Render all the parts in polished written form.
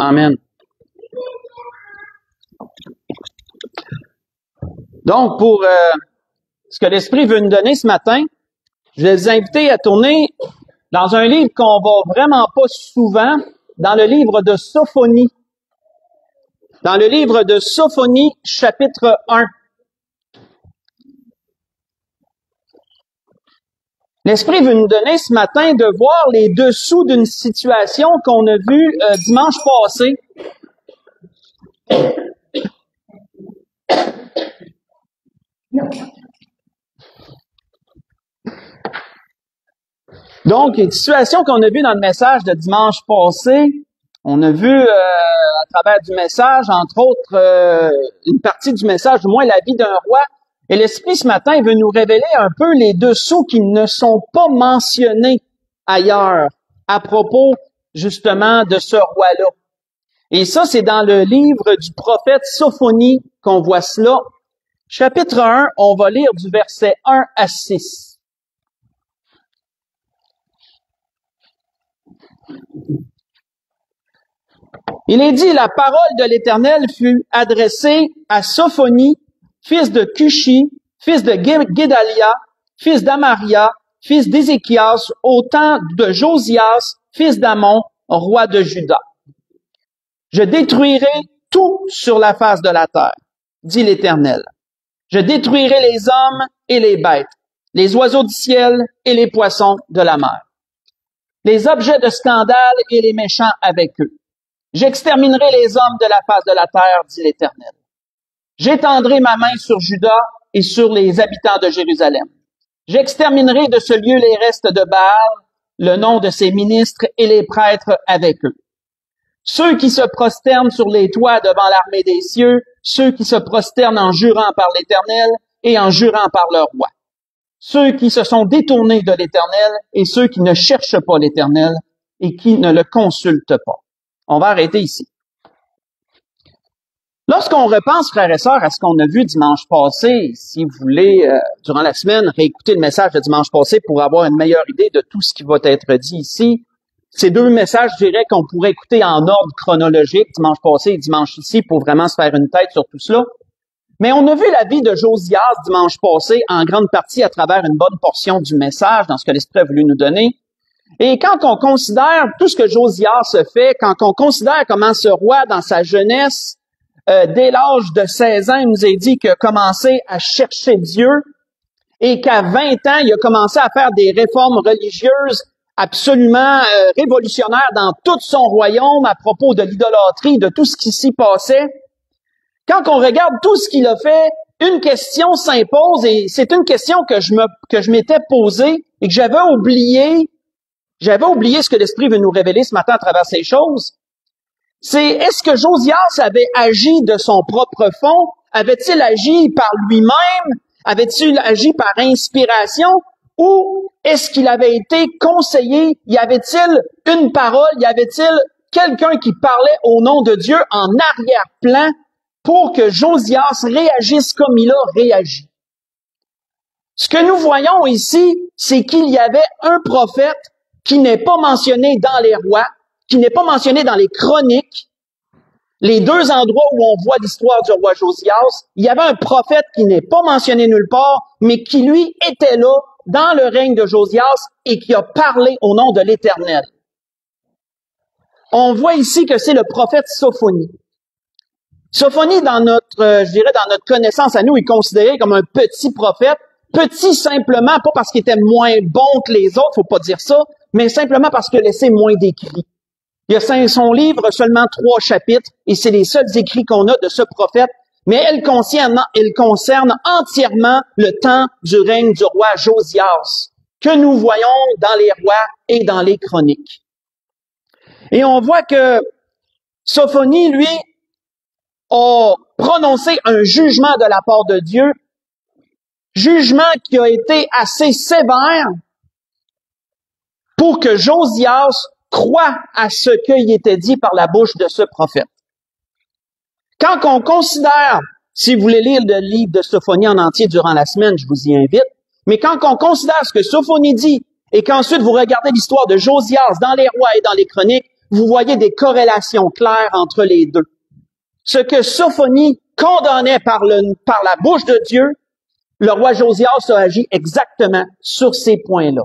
Amen. Donc, pour ce que l'Esprit veut nous donner ce matin, je vais vous inviter à tourner dans un livre qu'on va vraiment pas souvent, dans le livre de Sophonie. Dans le livre de Sophonie, chapitre 1. L'Esprit veut nous donner ce matin de voir les dessous d'une situation qu'on a vue dimanche passé. Donc, une situation qu'on a vue dans le message de dimanche passé. On a vu à travers du message, entre autres, une partie du message, du moins la vie d'un roi. Et l'Esprit, ce matin, il veut nous révéler un peu les dessous qui ne sont pas mentionnés ailleurs à propos, justement, de ce roi-là. Et ça, c'est dans le livre du prophète Sophonie qu'on voit cela. Chapitre 1, on va lire du verset 1 à 6. Il est dit, la parole de l'Éternel fut adressée à Sophonie, fils de Cushi, fils de Guédalia, fils d'Amaria, fils d'Ézéchias, au temps de Josias, fils d'Amon, roi de Juda. Je détruirai tout sur la face de la terre, dit l'Éternel. Je détruirai les hommes et les bêtes, les oiseaux du ciel et les poissons de la mer, les objets de scandale et les méchants avec eux. J'exterminerai les hommes de la face de la terre, dit l'Éternel. J'étendrai ma main sur Juda et sur les habitants de Jérusalem. J'exterminerai de ce lieu les restes de Baal, le nom de ses ministres et les prêtres avec eux. Ceux qui se prosternent sur les toits devant l'armée des cieux, ceux qui se prosternent en jurant par l'Éternel et en jurant par leur roi. Ceux qui se sont détournés de l'Éternel et ceux qui ne cherchent pas l'Éternel et qui ne le consultent pas. On va arrêter ici. Lorsqu'on repense, frères et sœurs, à ce qu'on a vu dimanche passé, si vous voulez, durant la semaine, réécouter le message de dimanche passé pour avoir une meilleure idée de tout ce qui va être dit ici, ces deux messages, je dirais qu'on pourrait écouter en ordre chronologique, dimanche passé et dimanche ici, pour vraiment se faire une tête sur tout cela. Mais on a vu la vie de Josias dimanche passé, en grande partie à travers une bonne portion du message, dans ce que l'Esprit a voulu nous donner. Et quand on considère tout ce que Josias se fait, quand on considère comment ce roi, dans sa jeunesse, dès l'âge de 16 ans, il nous a dit qu'il a commencé à chercher Dieu et qu'à 20 ans, il a commencé à faire des réformes religieuses absolument révolutionnaires dans tout son royaume à propos de l'idolâtrie, de tout ce qui s'y passait. Quand on regarde tout ce qu'il a fait, une question s'impose et c'est une question que je m'étais posée et que j'avais oublié ce que l'Esprit veut nous révéler ce matin à travers ces choses. C'est, est-ce que Josias avait agi de son propre fond? Avait-il agi par lui-même? Avait-il agi par inspiration? Ou est-ce qu'il avait été conseillé? Y avait-il une parole? Y avait-il quelqu'un qui parlait au nom de Dieu en arrière-plan pour que Josias réagisse comme il a réagi? Ce que nous voyons ici, c'est qu'il y avait un prophète qui n'est pas mentionné dans les rois, qui n'est pas mentionné dans les chroniques, les deux endroits où on voit l'histoire du roi Josias. Il y avait un prophète qui n'est pas mentionné nulle part, mais qui, lui, était là dans le règne de Josias et qui a parlé au nom de l'Éternel. On voit ici que c'est le prophète Sophonie. Sophonie, dans notre connaissance à nous, est considéré comme un petit prophète. Petit simplement, pas parce qu'il était moins bon que les autres, faut pas dire ça, mais simplement parce qu'il a laissé moins d'écrits. Il y a son livre, seulement 3 chapitres, et c'est les seuls écrits qu'on a de ce prophète, mais elle concerne entièrement le temps du règne du roi Josias, que nous voyons dans les rois et dans les chroniques. Et on voit que Sophonie, lui, a prononcé un jugement de la part de Dieu, jugement qui a été assez sévère pour que Josias croit à ce qui était dit par la bouche de ce prophète. Quand on considère, si vous voulez lire le livre de Sophonie en entier durant la semaine, je vous y invite, mais quand on considère ce que Sophonie dit et qu'ensuite vous regardez l'histoire de Josias dans les rois et dans les chroniques, vous voyez des corrélations claires entre les deux. Ce que Sophonie condamnait par la bouche de Dieu, le roi Josias a agi exactement sur ces points-là.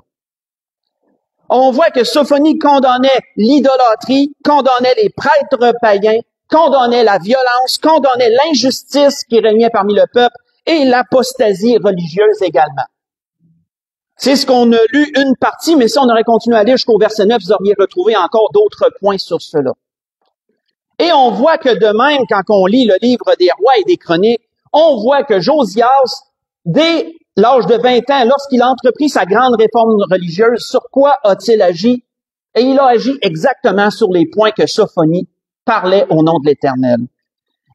On voit que Sophonie condamnait l'idolâtrie, condamnait les prêtres païens, condamnait la violence, condamnait l'injustice qui régnait parmi le peuple et l'apostasie religieuse également. C'est ce qu'on a lu une partie, mais si on aurait continué à lire jusqu'au verset 9, vous auriez retrouvé encore d'autres points sur cela. Et on voit que de même, quand on lit le livre des rois et des chroniques, on voit que Josias, dès l'âge de 20 ans, lorsqu'il a entrepris sa grande réforme religieuse, sur quoi a-t-il agi? Et il a agi exactement sur les points que Sophonie parlait au nom de l'Éternel.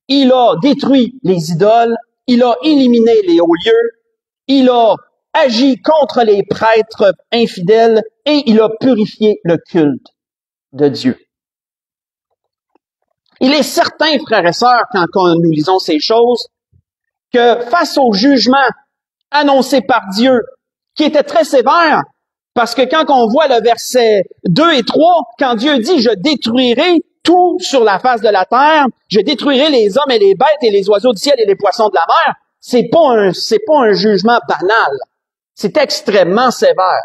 Il a détruit les idoles, il a éliminé les hauts lieux, il a agi contre les prêtres infidèles et il a purifié le culte de Dieu. Il est certain, frères et sœurs, quand nous lisons ces choses, que face au jugement annoncé par Dieu, qui était très sévère, parce que quand on voit le verset 2 et 3, quand Dieu dit « Je détruirai tout sur la face de la terre, je détruirai les hommes et les bêtes et les oiseaux du ciel et les poissons de la mer », c'est pas un jugement banal. C'est extrêmement sévère.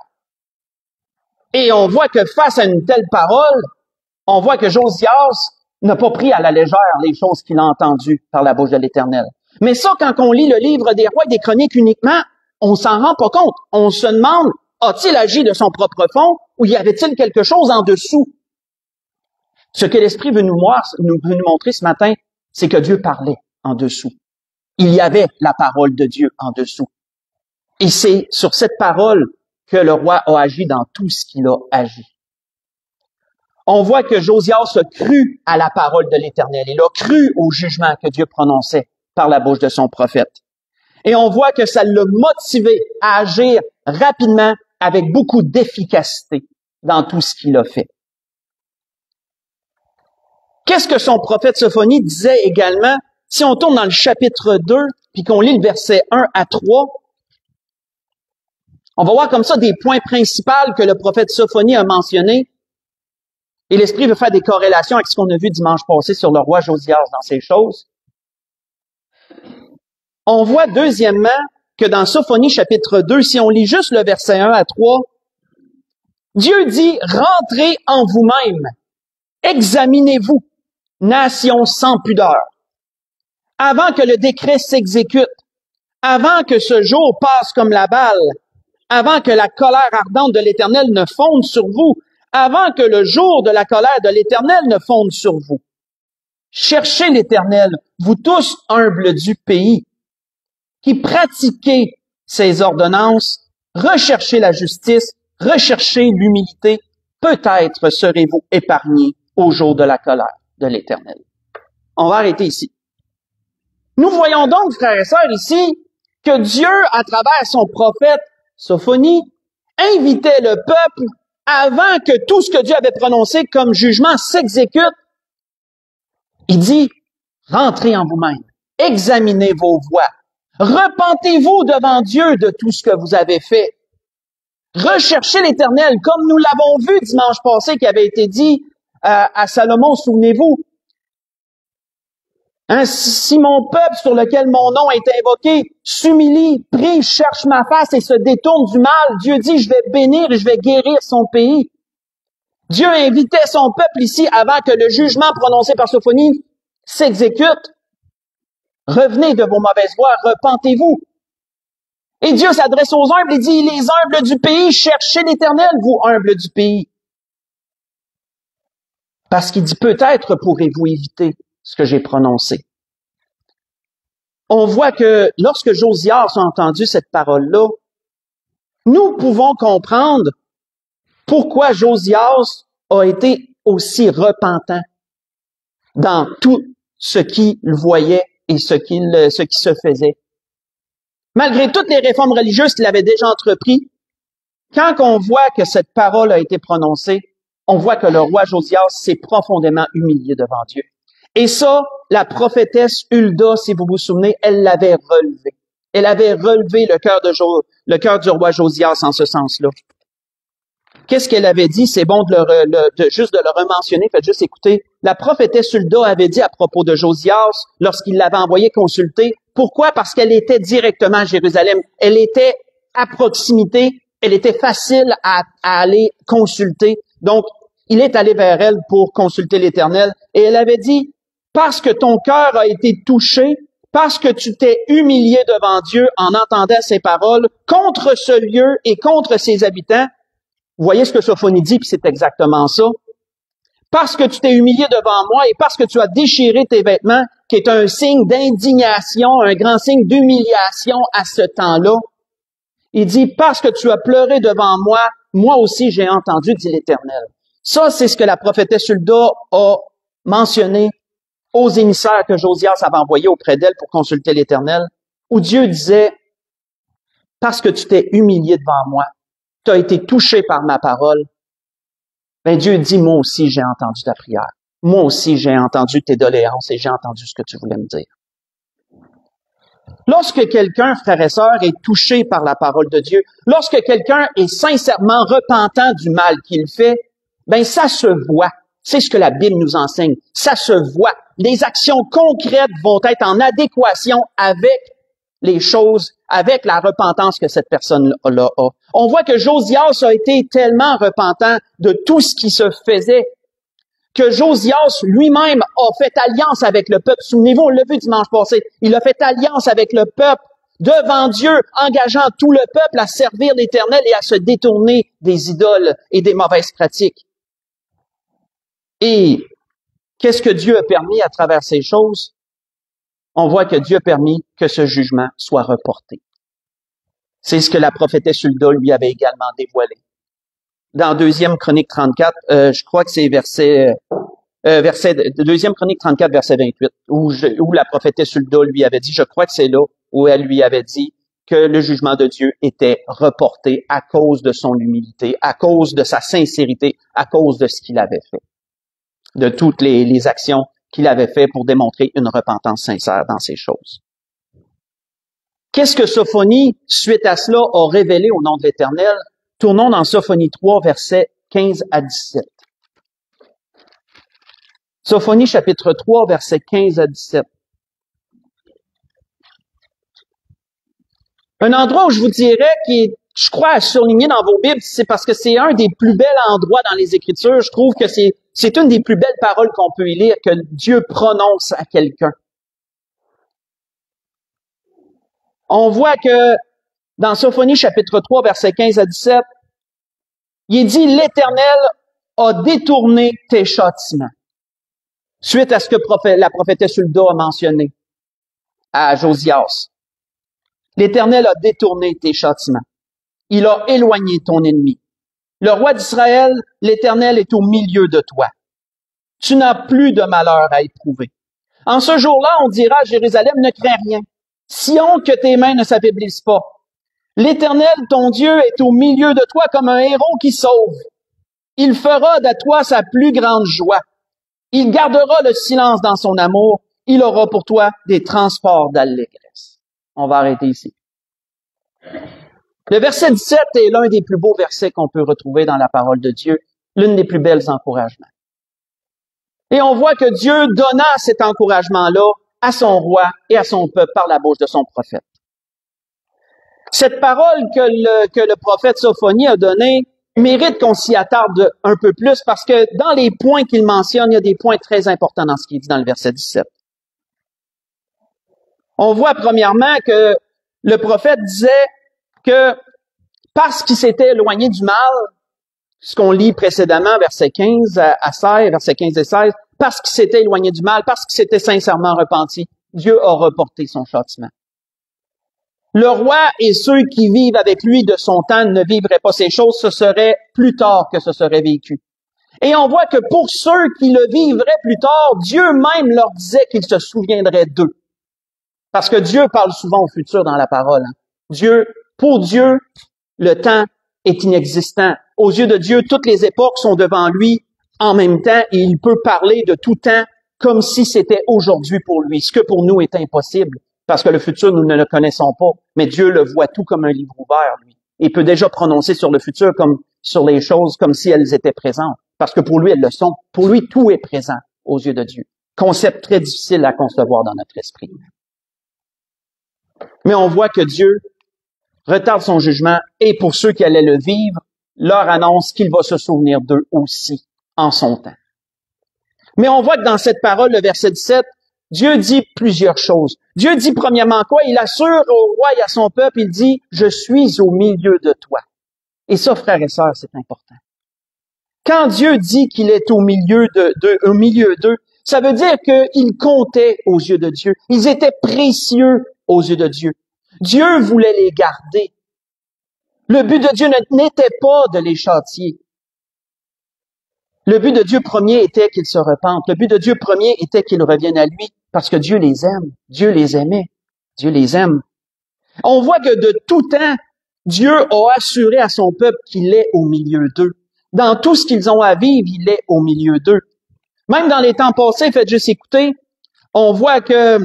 Et on voit que face à une telle parole, on voit que Josias n'a pas pris à la légère les choses qu'il a entendues par la bouche de l'Éternel. Mais ça, quand on lit le livre des rois et des chroniques uniquement, on s'en rend pas compte. On se demande, a-t-il agi de son propre fond ou y avait-il quelque chose en dessous? Ce que l'Esprit veut nous montrer ce matin, c'est que Dieu parlait en dessous. Il y avait la parole de Dieu en dessous. Et c'est sur cette parole que le roi a agi dans tout ce qu'il a agi. On voit que Josias a cru à la parole de l'Éternel. Il a cru au jugement que Dieu prononçait par la bouche de son prophète. Et on voit que ça l'a motivé à agir rapidement avec beaucoup d'efficacité dans tout ce qu'il a fait. Qu'est-ce que son prophète Sophonie disait également? Si on tourne dans le chapitre 2, puis qu'on lit le verset 1 à 3, on va voir comme ça des points principaux que le prophète Sophonie a mentionnés. Et l'Esprit veut faire des corrélations avec ce qu'on a vu dimanche passé sur le roi Josias dans ces choses. On voit deuxièmement que dans Sophonie chapitre 2, si on lit juste le verset 1 à 3, Dieu dit « Rentrez en vous-même, examinez-vous, nation sans pudeur, avant que le décret s'exécute, avant que ce jour passe comme la balle, avant que la colère ardente de l'Éternel ne fonde sur vous, avant que le jour de la colère de l'Éternel ne fonde sur vous. Cherchez l'Éternel, vous tous humbles du pays, qui pratiquez ses ordonnances, recherchez la justice, recherchez l'humilité, peut-être serez-vous épargnés au jour de la colère de l'Éternel. » On va arrêter ici. Nous voyons donc, frères et sœurs, ici, que Dieu, à travers son prophète Sophonie, invitait le peuple, avant que tout ce que Dieu avait prononcé comme jugement s'exécute. Il dit, rentrez en vous-même, examinez vos voies, repentez-vous devant Dieu de tout ce que vous avez fait. Recherchez l'Éternel, comme nous l'avons vu dimanche passé, qui avait été dit à Salomon, souvenez-vous. Hein, si mon peuple sur lequel mon nom est invoqué s'humilie, prie, cherche ma face et se détourne du mal, Dieu dit, je vais bénir et je vais guérir son pays. Dieu invitait son peuple ici avant que le jugement prononcé par Sophonie s'exécute. Revenez de vos mauvaises voies, repentez-vous. Et Dieu s'adresse aux humbles et dit, les humbles du pays, cherchez l'Éternel, vous humbles du pays. Parce qu'il dit, peut-être pourrez-vous éviter ce que j'ai prononcé. On voit que lorsque Josias a entendu cette parole-là, nous pouvons comprendre pourquoi Josias a été aussi repentant dans tout ce qu'il voyait et ce qui se faisait. Malgré toutes les réformes religieuses qu'il avait déjà entreprises, quand on voit que cette parole a été prononcée, on voit que le roi Josias s'est profondément humilié devant Dieu. Et ça, la prophétesse Hulda, si vous vous souvenez, elle l'avait relevé. Elle avait relevé le cœur du roi Josias en ce sens-là. Qu'est-ce qu'elle avait dit? C'est bon juste de le rementionner. Faites juste écouter. La prophétesse Hulda avait dit à propos de Josias, lorsqu'il l'avait envoyé consulter. Pourquoi? Parce qu'elle était directement à Jérusalem. Elle était à proximité. Elle était facile à aller consulter. Donc, il est allé vers elle pour consulter l'Éternel. Et elle avait dit, parce que ton cœur a été touché, parce que tu t'es humilié devant Dieu en entendant ses paroles contre ce lieu et contre ses habitants. Vous voyez ce que Sophonie dit, puis c'est exactement ça. Parce que tu t'es humilié devant moi et parce que tu as déchiré tes vêtements, qui est un signe d'indignation, un grand signe d'humiliation à ce temps-là. Il dit, parce que tu as pleuré devant moi, moi aussi j'ai entendu, dit l'Éternel. Ça, c'est ce que la prophétesse Hulda a mentionné aux émissaires que Josias avait envoyés auprès d'elle pour consulter l'Éternel, où Dieu disait, parce que tu t'es humilié devant moi, tu as été touché par ma parole, ben Dieu dit, moi aussi j'ai entendu ta prière. Moi aussi j'ai entendu tes doléances et j'ai entendu ce que tu voulais me dire. Lorsque quelqu'un, frères et sœurs, est touché par la parole de Dieu, lorsque quelqu'un est sincèrement repentant du mal qu'il fait, ben ça se voit. C'est ce que la Bible nous enseigne. Ça se voit. Les actions concrètes vont être en adéquation avec les choses, avec la repentance que cette personne-là a. On voit que Josias a été tellement repentant de tout ce qui se faisait que Josias lui-même a fait alliance avec le peuple. Souvenez-vous, on l'a vu dimanche passé. Il a fait alliance avec le peuple devant Dieu, engageant tout le peuple à servir l'Éternel et à se détourner des idoles et des mauvaises pratiques. Et qu'est-ce que Dieu a permis à travers ces choses? On voit que Dieu a permis que ce jugement soit reporté. C'est ce que la prophétesse Hulda lui avait également dévoilé. Dans 2 Chronique 34, je crois que c'est verset 2 Chronique 34, verset 28, où la prophétesse Hulda lui avait dit, je crois que c'est là où elle lui avait dit que le jugement de Dieu était reporté à cause de son humilité, à cause de sa sincérité, à cause de ce qu'il avait fait, de toutes les actions qu'il avait fait pour démontrer une repentance sincère dans ces choses. Qu'est-ce que Sophonie, suite à cela, a révélé au nom de l'Éternel? Tournons dans Sophonie 3, versets 15 à 17. Sophonie chapitre 3, versets 15 à 17. Un endroit où je vous dirais qui est, je crois, à surligner dans vos Bibles, c'est parce que c'est un des plus bels endroits dans les Écritures. Je trouve que c'est une des plus belles paroles qu'on peut y lire, que Dieu prononce à quelqu'un. On voit que dans Sophonie chapitre 3, versets 15 à 17, il est dit, l'Éternel a détourné tes châtiments. Suite à ce que la prophétesse Hulda a mentionné à Josias. L'Éternel a détourné tes châtiments. Il a éloigné ton ennemi. Le roi d'Israël, l'Éternel est au milieu de toi. Tu n'as plus de malheur à éprouver. En ce jour-là, on dira à Jérusalem, ne crains rien. Sion, que tes mains ne s'affaiblissent pas. L'Éternel, ton Dieu, est au milieu de toi comme un héros qui sauve. Il fera de toi sa plus grande joie. Il gardera le silence dans son amour. Il aura pour toi des transports d'allégresse. On va arrêter ici. Le verset 17 est l'un des plus beaux versets qu'on peut retrouver dans la parole de Dieu, l'une des plus belles encouragements. Et on voit que Dieu donna cet encouragement-là à son roi et à son peuple par la bouche de son prophète. Cette parole que le prophète Sophonie a donnée mérite qu'on s'y attarde un peu plus parce que dans les points qu'il mentionne, il y a des points très importants dans ce qu'il dit dans le verset 17. On voit premièrement que le prophète disait que parce qu'il s'était éloigné du mal, ce qu'on lit précédemment, verset 15 à 16, verset 15 et 16, parce qu'il s'était éloigné du mal, parce qu'il s'était sincèrement repenti, Dieu a reporté son châtiment. Le roi et ceux qui vivent avec lui de son temps ne vivraient pas ces choses, ce serait plus tard que ce serait vécu. Et on voit que pour ceux qui le vivraient plus tard, Dieu même leur disait qu'il se souviendrait d'eux. Parce que Dieu parle souvent au futur dans la parole. Pour Dieu, le temps est inexistant. Aux yeux de Dieu, toutes les époques sont devant lui en même temps et il peut parler de tout temps comme si c'était aujourd'hui pour lui, ce que pour nous est impossible. Parce que le futur, nous ne le connaissons pas, mais Dieu le voit tout comme un livre ouvert, lui. Il peut déjà prononcer sur le futur comme sur les choses comme si elles étaient présentes. Parce que pour lui, elles le sont. Pour lui, tout est présent aux yeux de Dieu. Concept très difficile à concevoir dans notre esprit. Mais on voit que Dieu retarde son jugement et pour ceux qui allaient le vivre, leur annonce qu'il va se souvenir d'eux aussi en son temps. Mais on voit que dans cette parole, le verset 17, Dieu dit plusieurs choses. Dieu dit premièrement quoi? Il assure au roi et à son peuple, il dit « Je suis au milieu de toi ». Et ça, frères et sœurs, c'est important. Quand Dieu dit qu'il est au milieu d'eux, ça veut dire qu'ils comptaient aux yeux de Dieu. Ils étaient précieux aux yeux de Dieu. Dieu voulait les garder. Le but de Dieu n'était pas de les châtier. Le but de Dieu premier était qu'ils se repentent. Le but de Dieu premier était qu'ils reviennent à lui parce que Dieu les aime. Dieu les aimait. Dieu les aime. On voit que de tout temps, Dieu a assuré à son peuple qu'il est au milieu d'eux. Dans tout ce qu'ils ont à vivre, il est au milieu d'eux. Même dans les temps passés, faites juste écouter, on voit que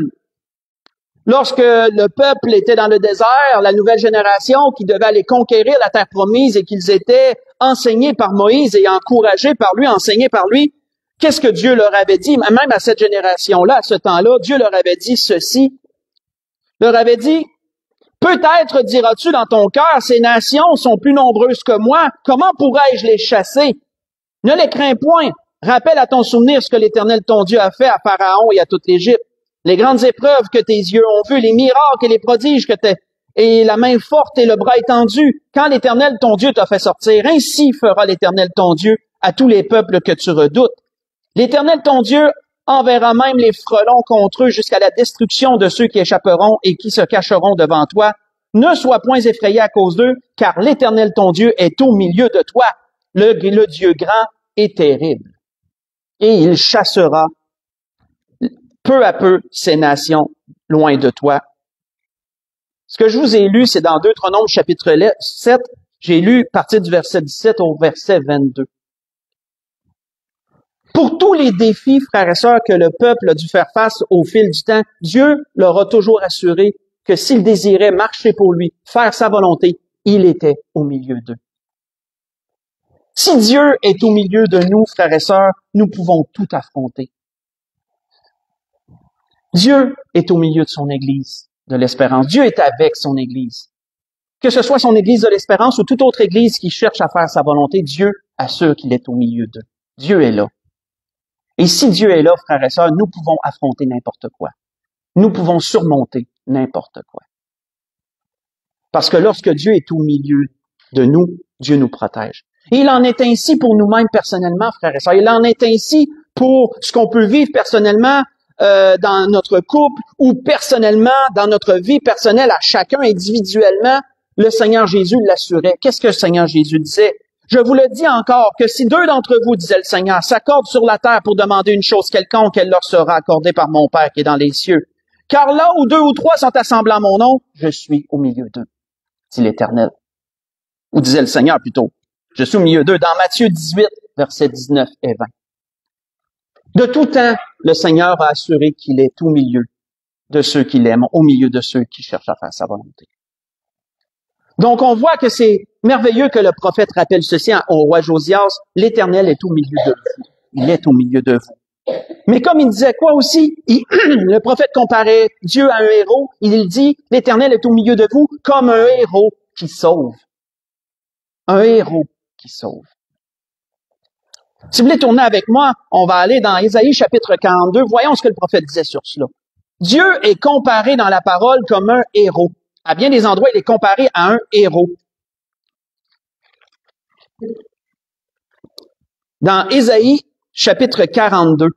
lorsque le peuple était dans le désert, la nouvelle génération qui devait aller conquérir la terre promise et qu'ils étaient enseignés par Moïse et encouragés par lui, enseignés par lui, qu'est-ce que Dieu leur avait dit? Même à cette génération-là, à ce temps-là, Dieu leur avait dit ceci. Leur avait dit, peut-être diras-tu dans ton cœur, ces nations sont plus nombreuses que moi, comment pourrais-je les chasser? Ne les crains point. Rappelle à ton souvenir ce que l'Éternel ton Dieu a fait à Pharaon et à toute l'Égypte. Les grandes épreuves que tes yeux ont vues, les miracles et les prodiges et la main forte et le bras étendu, quand l'Éternel ton Dieu t'a fait sortir, ainsi fera l'Éternel ton Dieu à tous les peuples que tu redoutes. L'Éternel ton Dieu enverra même les frelons contre eux jusqu'à la destruction de ceux qui échapperont et qui se cacheront devant toi. Ne sois point effrayé à cause d'eux, car l'Éternel ton Dieu est au milieu de toi, le Dieu grand et terrible. Et il chassera peu à peu ces nations loin de toi. Ce que je vous ai lu, c'est dans Deutéronome chapitre 7. J'ai lu à partir du verset 17 au verset 22. Pour tous les défis, frères et sœurs, que le peuple a dû faire face au fil du temps, Dieu leur a toujours assuré que s'il désirait marcher pour lui, faire sa volonté, il était au milieu d'eux. Si Dieu est au milieu de nous, frères et sœurs, nous pouvons tout affronter. Dieu est au milieu de son Église de l'Espérance. Dieu est avec son Église. Que ce soit son Église de l'Espérance ou toute autre Église qui cherche à faire sa volonté, Dieu assure qu'il est au milieu d'eux. Dieu est là. Et si Dieu est là, frères et sœurs, nous pouvons affronter n'importe quoi. Nous pouvons surmonter n'importe quoi. Parce que lorsque Dieu est au milieu de nous, Dieu nous protège. Et il en est ainsi pour nous-mêmes personnellement, frères et sœurs. Il en est ainsi pour ce qu'on peut vivre personnellement dans notre couple ou personnellement dans notre vie personnelle à chacun individuellement. Le Seigneur Jésus l'assurait. Qu'est-ce que le Seigneur Jésus disait? Je vous le dis encore, que si deux d'entre vous, disait le Seigneur, s'accordent sur la terre pour demander une chose quelconque, elle leur sera accordée par mon Père qui est dans les cieux. Car là où deux ou trois sont assemblés en mon nom, je suis au milieu d'eux, dit l'Éternel. Ou disait le Seigneur plutôt. Je suis au milieu d'eux. Dans Matthieu 18, versets 19 et 20. De tout temps, le Seigneur a assuré qu'il est au milieu de ceux qui l'aiment, au milieu de ceux qui cherchent à faire sa volonté. Donc, on voit que c'est merveilleux que le prophète rappelle ceci au roi Josias, l'Éternel est au milieu de vous. Il est au milieu de vous. Mais comme il disait quoi aussi, le prophète comparait Dieu à un héros, il dit, l'Éternel est au milieu de vous comme un héros qui sauve. Un héros qui sauve. Si vous voulez tourner avec moi, on va aller dans Ésaïe chapitre 42. Voyons ce que le prophète disait sur cela. Dieu est comparé dans la parole comme un héros. À bien des endroits, il est comparé à un héros. Dans Ésaïe chapitre 42.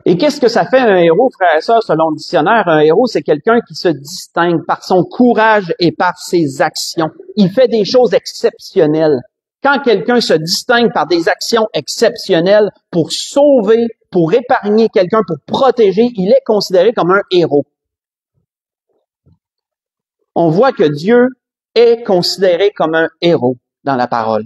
Et qu'est-ce que ça fait un héros, frères et sœurs, selon le dictionnaire? Un héros, c'est quelqu'un qui se distingue par son courage et par ses actions. Il fait des choses exceptionnelles. Quand quelqu'un se distingue par des actions exceptionnelles pour sauver, pour épargner quelqu'un, pour protéger, il est considéré comme un héros. On voit que Dieu est considéré comme un héros dans la parole.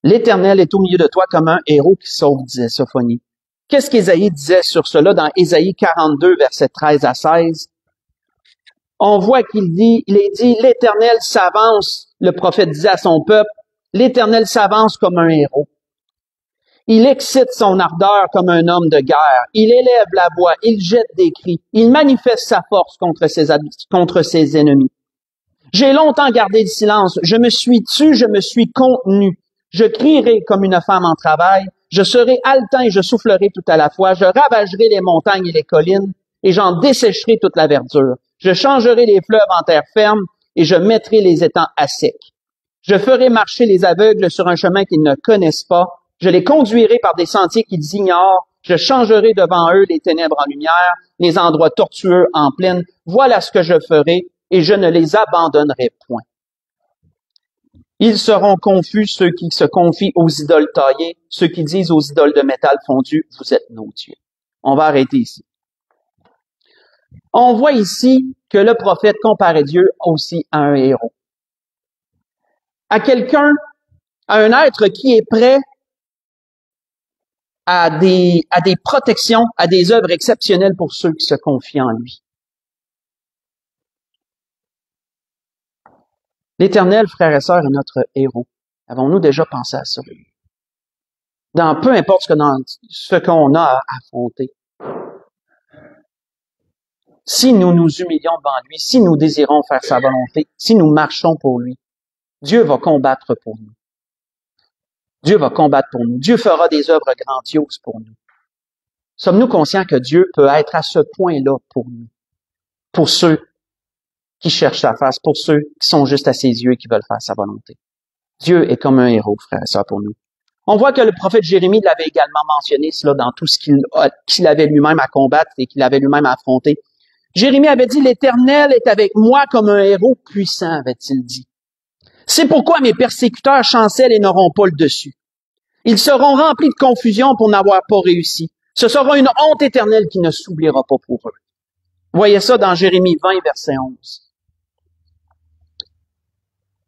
L'Éternel est au milieu de toi comme un héros qui sauve, disait Sophonie. Qu'est-ce qu'Ésaïe disait sur cela dans Ésaïe 42, versets 13 à 16? on voit il est dit, l'Éternel s'avance, le prophète disait à son peuple, l'Éternel s'avance comme un héros. Il excite son ardeur comme un homme de guerre. Il élève la voix, il jette des cris, il manifeste sa force contre ses ennemis. J'ai longtemps gardé le silence, je me suis tu, je me suis contenu. Je crierai comme une femme en travail, je serai haletant et je soufflerai tout à la fois, je ravagerai les montagnes et les collines, et j'en dessécherai toute la verdure. Je changerai les fleuves en terre ferme, et je mettrai les étangs à sec. Je ferai marcher les aveugles sur un chemin qu'ils ne connaissent pas, je les conduirai par des sentiers qu'ils ignorent, je changerai devant eux les ténèbres en lumière, les endroits tortueux en plaine. Voilà ce que je ferai, et je ne les abandonnerai point. Ils seront confus, ceux qui se confient aux idoles taillées, ceux qui disent aux idoles de métal fondu, vous êtes nos dieux. On va arrêter ici. On voit ici que le prophète comparait Dieu aussi à un héros. À quelqu'un, à un être qui est prêt à des protections, à des œuvres exceptionnelles pour ceux qui se confient en lui. L'Éternel, frères et sœurs, est notre héros. Avons-nous déjà pensé à ça? Dans peu importe ce qu'on a à affronter. Si nous nous humilions devant lui, si nous désirons faire sa volonté, si nous marchons pour lui, Dieu va combattre pour nous. Dieu va combattre pour nous. Dieu fera des œuvres grandioses pour nous. Sommes-nous conscients que Dieu peut être à ce point-là pour nous? Pour ceux qui cherchent sa face, pour ceux qui sont juste à ses yeux et qui veulent faire sa volonté. Dieu est comme un héros, frère et sœurs, pour nous. On voit que le prophète Jérémie l'avait également mentionné, cela, dans tout ce qu'il avait lui-même à combattre et qu'il avait lui-même à affronter. Jérémie avait dit, l'Éternel est avec moi comme un héros puissant, avait-il dit. C'est pourquoi mes persécuteurs chancellent et n'auront pas le dessus. Ils seront remplis de confusion pour n'avoir pas réussi. Ce sera une honte éternelle qui ne s'oubliera pas pour eux. Voyez ça dans Jérémie 20, verset 11.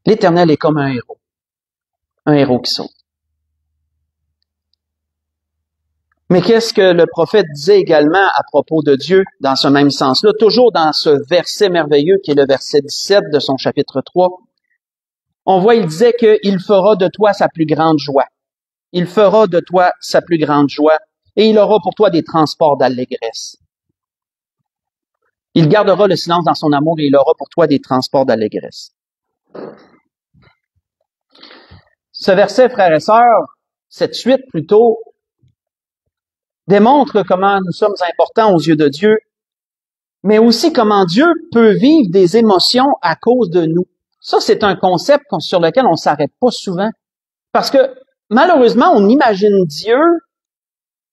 L'Éternel est comme un héros qui saute. Mais qu'est-ce que le prophète disait également à propos de Dieu dans ce même sens-là, toujours dans ce verset merveilleux qui est le verset 17 de son chapitre 3. On voit, il disait qu'il fera de toi sa plus grande joie. Il fera de toi sa plus grande joie et il aura pour toi des transports d'allégresse. Il gardera le silence dans son amour et il aura pour toi des transports d'allégresse. Ce verset, frères et sœurs, cette suite plutôt, démontre comment nous sommes importants aux yeux de Dieu, mais aussi comment Dieu peut vivre des émotions à cause de nous. Ça, c'est un concept sur lequel on ne s'arrête pas souvent. Parce que, malheureusement, on imagine Dieu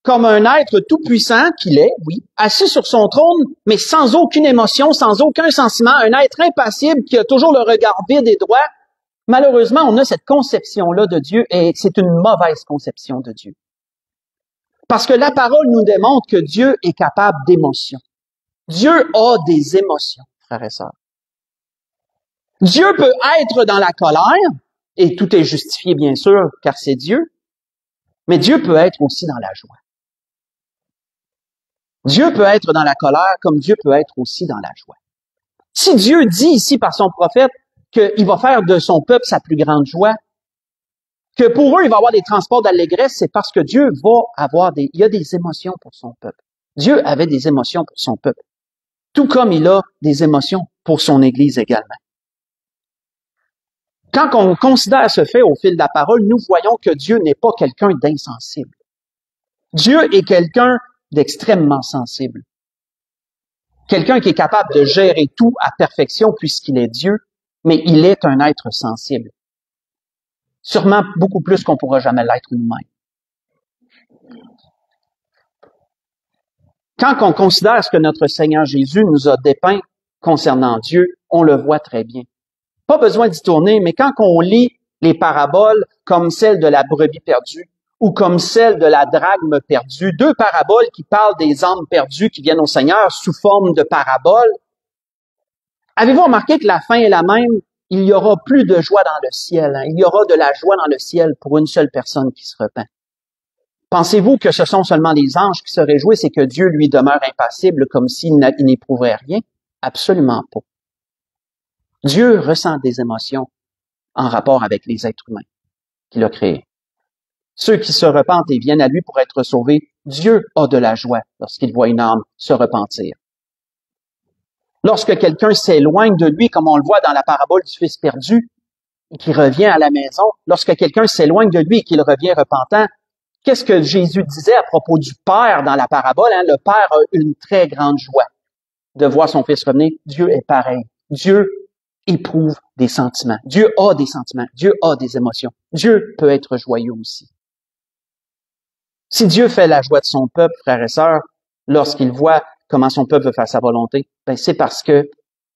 comme un être tout-puissant qu'il est, oui, assis sur son trône, mais sans aucune émotion, sans aucun sentiment, un être impassible qui a toujours le regard vide et droit. Malheureusement, on a cette conception-là de Dieu et c'est une mauvaise conception de Dieu. Parce que la parole nous démontre que Dieu est capable d'émotions. Dieu a des émotions, frères et sœurs. Dieu peut être dans la colère, et tout est justifié bien sûr, car c'est Dieu, mais Dieu peut être aussi dans la joie. Dieu peut être dans la colère comme Dieu peut être aussi dans la joie. Si Dieu dit ici par son prophète qu'il va faire de son peuple sa plus grande joie, que pour eux, il va avoir des transports d'allégresse, c'est parce que Dieu il y a des émotions pour son peuple. Dieu avait des émotions pour son peuple. Tout comme il a des émotions pour son Église également. Quand on considère ce fait au fil de la parole, nous voyons que Dieu n'est pas quelqu'un d'insensible. Dieu est quelqu'un d'extrêmement sensible. Quelqu'un qui est capable de gérer tout à perfection puisqu'il est Dieu, mais il est un être sensible. Sûrement beaucoup plus qu'on pourra jamais l'être nous-mêmes. Quand on considère ce que notre Seigneur Jésus nous a dépeint concernant Dieu, on le voit très bien. Pas besoin d'y tourner, mais quand on lit les paraboles comme celle de la brebis perdue ou comme celle de la drachme perdue, deux paraboles qui parlent des âmes perdues qui viennent au Seigneur sous forme de paraboles, avez-vous remarqué que la fin est la même? Il y aura plus de joie dans le ciel. Il y aura de la joie dans le ciel pour une seule personne qui se repent. Pensez-vous que ce sont seulement les anges qui se réjouissent et que Dieu lui demeure impassible comme s'il n'éprouverait rien? Absolument pas. Dieu ressent des émotions en rapport avec les êtres humains qu'il a créés. Ceux qui se repentent et viennent à lui pour être sauvés, Dieu a de la joie lorsqu'il voit une âme se repentir. Lorsque quelqu'un s'éloigne de lui, comme on le voit dans la parabole du fils perdu, et qui revient à la maison, lorsque quelqu'un s'éloigne de lui et qu'il revient repentant, qu'est-ce que Jésus disait à propos du Père dans la parabole? Le Père a une très grande joie de voir son Fils revenir. Dieu est pareil. Dieu éprouve des sentiments. Dieu a des sentiments. Dieu a des émotions. Dieu peut être joyeux aussi. Si Dieu fait la joie de son peuple, frères et sœurs, lorsqu'il voit comment son peuple veut faire sa volonté, c'est parce que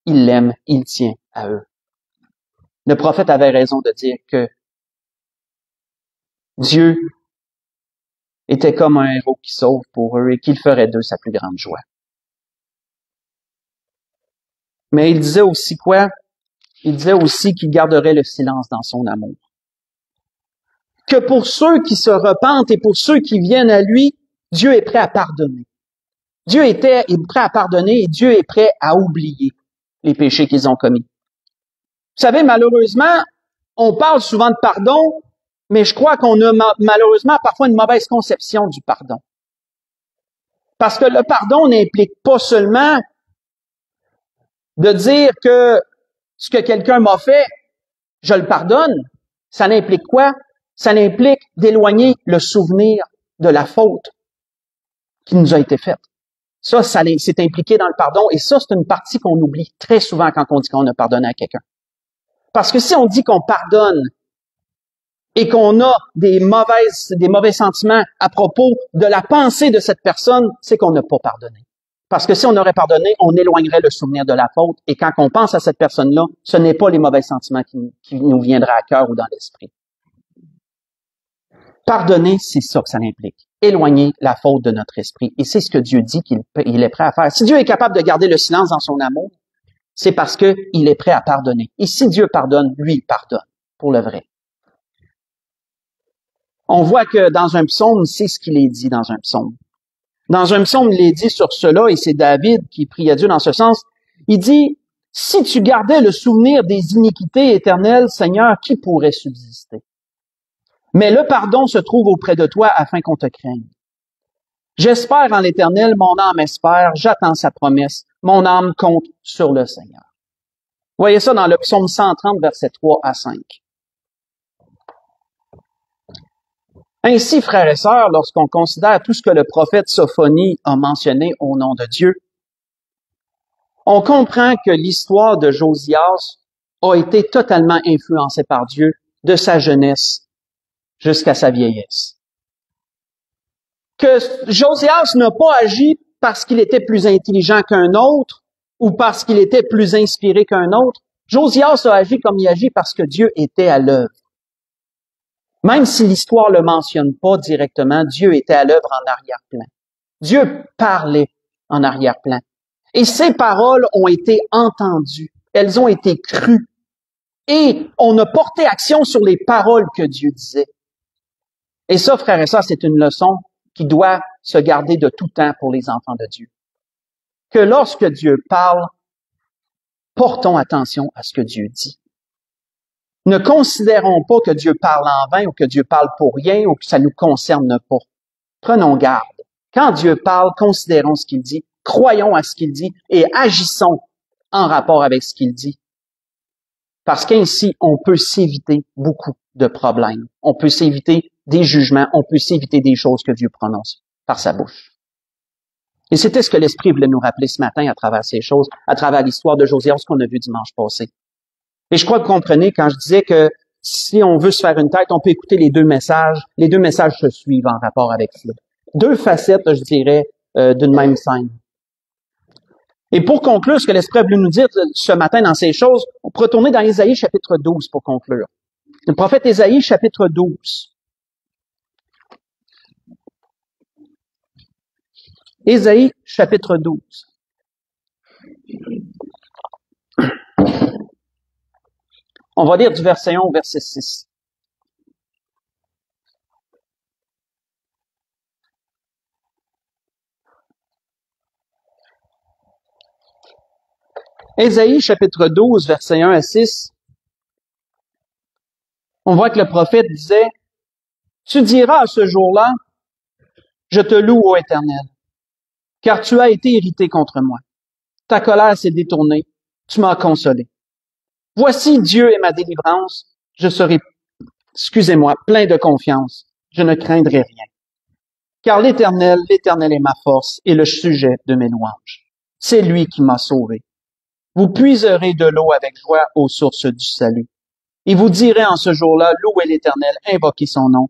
il l'aime, il tient à eux. Le prophète avait raison de dire que Dieu était comme un héros qui sauve pour eux et qu'il ferait d'eux sa plus grande joie. Mais il disait aussi quoi? Il disait aussi qu'il garderait le silence dans son amour. Que pour ceux qui se repentent et pour ceux qui viennent à lui, Dieu est prêt à pardonner. Dieu est prêt à pardonner et Dieu est prêt à oublier les péchés qu'ils ont commis. Vous savez, malheureusement, on parle souvent de pardon, mais je crois qu'on a malheureusement parfois une mauvaise conception du pardon. Parce que le pardon n'implique pas seulement de dire que ce que quelqu'un m'a fait, je le pardonne. Ça n'implique quoi? Ça implique d'éloigner le souvenir de la faute qui nous a été faite. Ça, c'est impliqué dans le pardon, et ça, c'est une partie qu'on oublie très souvent quand on dit qu'on a pardonné à quelqu'un. Parce que si on dit qu'on pardonne et qu'on a des mauvais sentiments à propos de la pensée de cette personne, c'est qu'on n'a pas pardonné. Parce que si on aurait pardonné, on éloignerait le souvenir de la faute, et quand on pense à cette personne-là, ce n'est pas les mauvais sentiments qui nous viendraient à cœur ou dans l'esprit. Pardonner, c'est ça que ça implique. Éloigner la faute de notre esprit. Et c'est ce que Dieu dit qu'il est prêt à faire. Si Dieu est capable de garder le silence dans son amour, c'est parce qu'il est prêt à pardonner. Et si Dieu pardonne, lui, il pardonne. Pour le vrai. On voit que dans un psaume, c'est ce qu'il est dit dans un psaume. Dans un psaume, il est dit sur cela, et c'est David qui prie à Dieu dans ce sens. Il dit, « Si tu gardais le souvenir des iniquités éternelles, Seigneur, qui pourrait subsister? Mais le pardon se trouve auprès de toi afin qu'on te craigne. J'espère en l'Éternel, mon âme espère, j'attends sa promesse, mon âme compte sur le Seigneur. » Vous voyez ça dans le psaume 130, versets 3 à 5. Ainsi, frères et sœurs, lorsqu'on considère tout ce que le prophète Sophonie a mentionné au nom de Dieu, on comprend que l'histoire de Josias a été totalement influencée par Dieu de sa jeunesse jusqu'à sa vieillesse. Que Josias n'a pas agi parce qu'il était plus intelligent qu'un autre ou parce qu'il était plus inspiré qu'un autre. Josias a agi comme il agit parce que Dieu était à l'œuvre. Même si l'histoire le mentionne pas directement, Dieu était à l'œuvre en arrière-plan. Dieu parlait en arrière-plan. Et ces paroles ont été entendues. Elles ont été crues. Et on a porté action sur les paroles que Dieu disait. Et ça, frères et sœurs, c'est une leçon qui doit se garder de tout temps pour les enfants de Dieu. Que lorsque Dieu parle, portons attention à ce que Dieu dit. Ne considérons pas que Dieu parle en vain ou que Dieu parle pour rien ou que ça nous concerne pas. Prenons garde. Quand Dieu parle, considérons ce qu'il dit, croyons à ce qu'il dit et agissons en rapport avec ce qu'il dit. Parce qu'ainsi, on peut s'éviter beaucoup de problèmes. On peut s'éviter des jugements, on peut s'éviter des choses que Dieu prononce par sa bouche. Et c'était ce que l'Esprit voulait nous rappeler ce matin à travers ces choses, à travers l'histoire de Josias, ce qu'on a vu dimanche passé. Et je crois que vous comprenez quand je disais que si on veut se faire une tête, on peut écouter les deux messages. Les deux messages se suivent en rapport avec cela. Deux facettes, je dirais, d'une même scène. Et pour conclure, ce que l'Esprit a voulu nous dire ce matin dans ces choses, on peut retourner dans Ésaïe chapitre 12 pour conclure. Le prophète Ésaïe chapitre 12. Ésaïe chapitre 12. On va lire du verset 1 au verset 6. Ésaïe, chapitre 12, versets 1 à 6, on voit que le prophète disait, « Tu diras à ce jour-là, je te loue, ô Éternel, car tu as été irrité contre moi. Ta colère s'est détournée, tu m'as consolé. Voici Dieu est ma délivrance, je serai, plein de confiance, je ne craindrai rien. Car l'Éternel est ma force et le sujet de mes louanges. C'est lui qui m'a sauvé. Vous puiserez de l'eau avec joie aux sources du salut. Et vous direz en ce jour-là, louez l'Éternel, invoquez son nom.